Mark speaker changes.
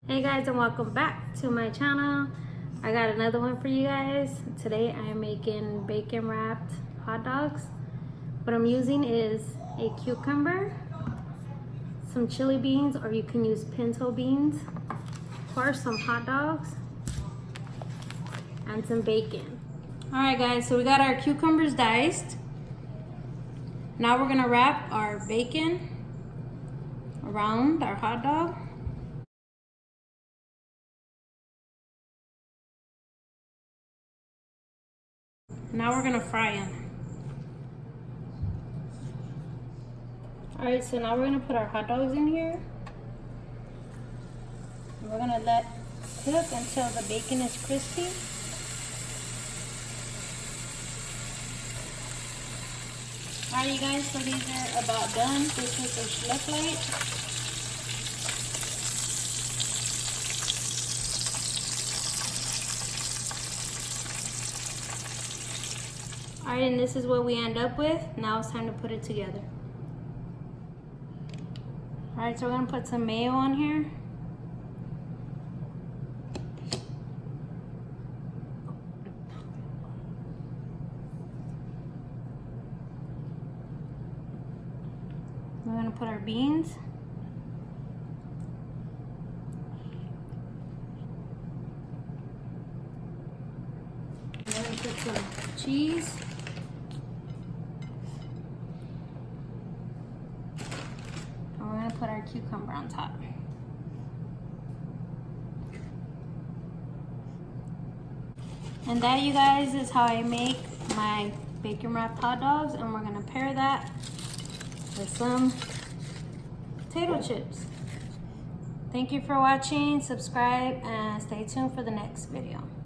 Speaker 1: Hey guys, and welcome back to my channel. I got another one for you guys. Today I am making bacon wrapped hot dogs. What I'm using is a cucumber, some chili beans, or you can use pinto beans, of course some hot dogs, and some bacon. All right guys, so we got our cucumbers diced. Now we're gonna wrap our bacon around our hot dog. Now we're gonna fry them. All right, so now we're gonna put our hot dogs in here. And we're gonna let cook until the bacon is crispy. All right, you guys, so these are about done. This is a schleppleite. All right, and this is what we end up with. Now it's time to put it together. All right, so we're gonna put some mayo on here. We're gonna put our beans. We're gonna put some cheese. And we're gonna put our cucumber on top. And that, you guys, is how I make my bacon wrapped hot dogs. And we're gonna pair that with some potato chips. Thank you for watching. Subscribe and stay tuned for the next video.